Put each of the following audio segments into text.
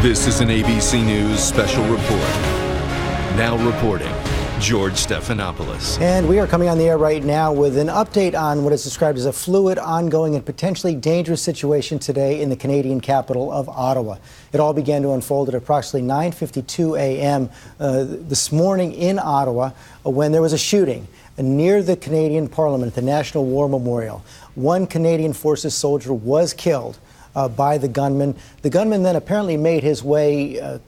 This is an ABC News special report. Now reporting, George Stephanopoulos. And we are coming on the air right now with an update on what is described as a fluid, ongoing, and potentially dangerous situation today in the Canadian capital of Ottawa. It all began to unfold at approximately 9:52 a.m. This morning in Ottawa when there was a shooting near the Canadian Parliament at the National War Memorial. One Canadian Forces soldier was killed by the gunman. The gunman then apparently made his way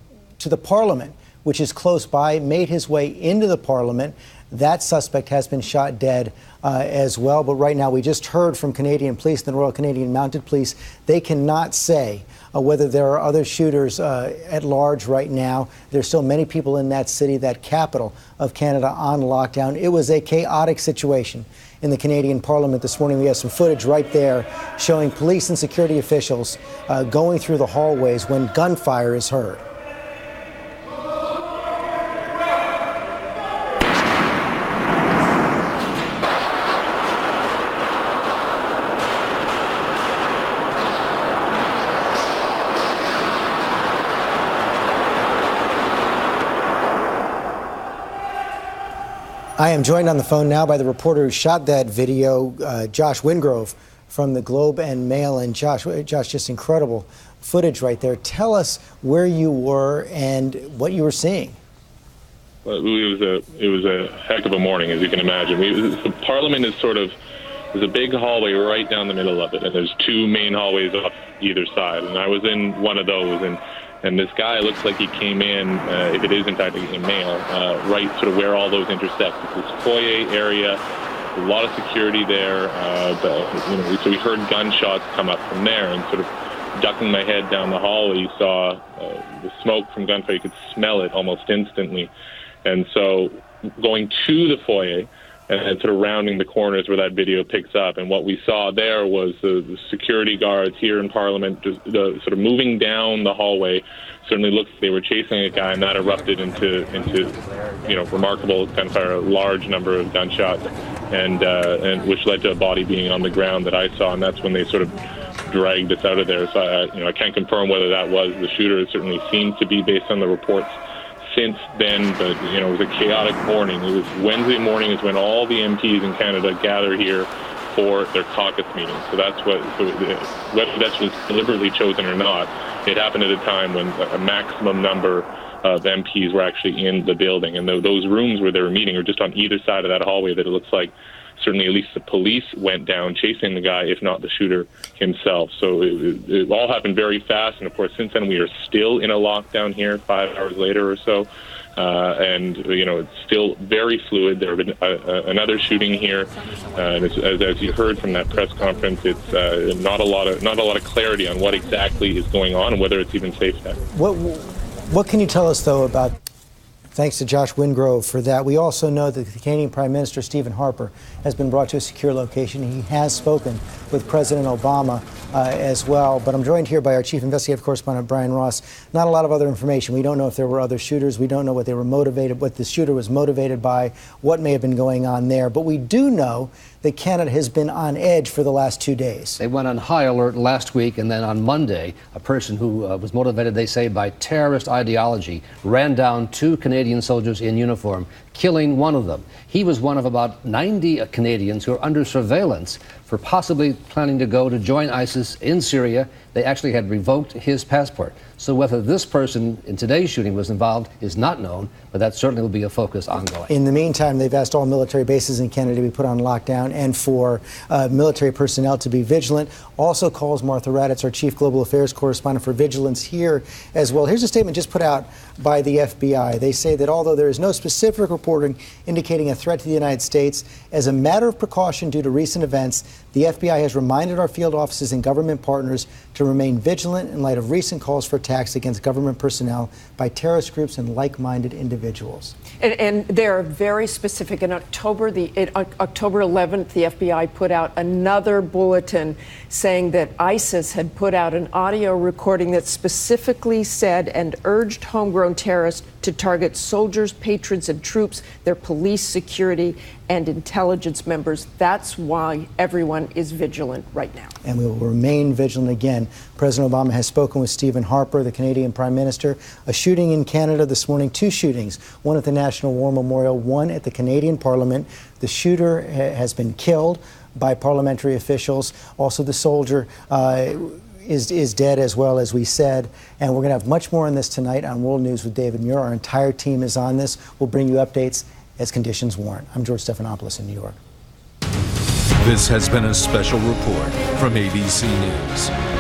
to the Parliament, which is close by, made his way into the Parliament. That suspect has been shot dead as well. But right now, we just heard from Canadian Police, the Royal Canadian Mounted Police. They cannot say whether there are other shooters at large right now. There's still many people in that city, that capital of Canada, on lockdown. It was a chaotic situation in the Canadian Parliament this morning. We have some footage right there showing police and security officials going through the hallways when gunfire is heard. I am joined on the phone now by the reporter who shot that video, Josh Wingrove from the Globe and Mail. And Josh, just incredible footage right there. Tell us where you were and what you were seeing. Well, it was a heck of a morning, as you can imagine. The Parliament is there's a big hallway right down the middle of it, and there's two main hallways off either side. And I was in one of those, and this guy looks like he came in, if it is in fact a male, right sort of where all those intersect. It's this foyer area, a lot of security there, so we heard gunshots come up from there, and sort of ducking my head down the hall, you saw the smoke from gunfire. You could smell it almost instantly. And so going to the foyer, and sort of rounding the corners where that video picks up. And what we saw there was the security guards here in Parliament just sort of moving down the hallway. Certainly looked like they were chasing a guy, and that erupted into remarkable gunfire, a large number of gunshots, and which led to a body being on the ground that I saw, and that's when they sort of dragged us out of there. So I can't confirm whether that was the shooter. It certainly seems to be based on the reports since then, but it was a chaotic morning. It was Wednesday morning is when all the MPs in Canada gather here for their caucus meeting. So whether that was deliberately chosen or not, it happened at a time when a maximum number of MPs were actually in the building, and those rooms where they were meeting are just on either side of that hallway. That it looks like certainly at least the police went down chasing the guy, if not the shooter himself. So it all happened very fast. And of course, since then, we are still in a lockdown here 5 hours later or so. And it's still very fluid. There have been another shooting here. And as you heard from that press conference, it's not a lot of clarity on what exactly is going on and whether it's even safe there. What can you tell us, though, about... Thanks to Josh Wingrove for that. We also know that the Canadian Prime Minister, Stephen Harper, has been brought to a secure location. He has spoken with President Obama as well. But I'm joined here by our chief investigative correspondent, Brian Ross. Not a lot of other information. We don't know if there were other shooters. We don't know what the shooter was motivated by, what may have been going on there. But we do know that Canada has been on edge for the last 2 days. They went on high alert last week, and then on Monday, a person who was motivated, they say, by terrorist ideology, ran down two Canadian soldiers in uniform, killing one of them. He was one of about 90 Canadians who are under surveillance for possibly planning to go to join ISIS in Syria. They actually had revoked his passport. So whether this person in today's shooting was involved is not known, but that certainly will be a focus ongoing. In the meantime, they've asked all military bases in Canada to be put on lockdown and for military personnel to be vigilant. Also calls Martha Raddatz, our chief global affairs correspondent, for vigilance here as well. Here's a statement just put out by the FBI. They say that although there is no specific reporting indicating a threat to the United States, as a matter of precaution due to recent events, the FBI has reminded our field offices and government partners to remain vigilant in light of recent calls for attacks against government personnel by terrorist groups and like-minded individuals. And they're very specific. In October 11th, the FBI put out another bulletin saying that ISIS had put out an audio recording that specifically said and urged homegrown terrorists to target soldiers, patrons, and troops, their police, security, and intelligence members. That's why everyone is vigilant right now. And we will remain vigilant again. President Obama has spoken with Stephen Harper, the Canadian Prime Minister. A shooting in Canada this morning, 2 shootings, one at the National War Memorial, one at the Canadian Parliament. The shooter has been killed by parliamentary officials. Also, the soldier is dead as well, as we said. And we're going to have much more on this tonight on World News with David Muir. Our entire team is on this. We'll bring you updates as conditions warrant. I'm George Stephanopoulos in New York. This has been a special report from ABC News.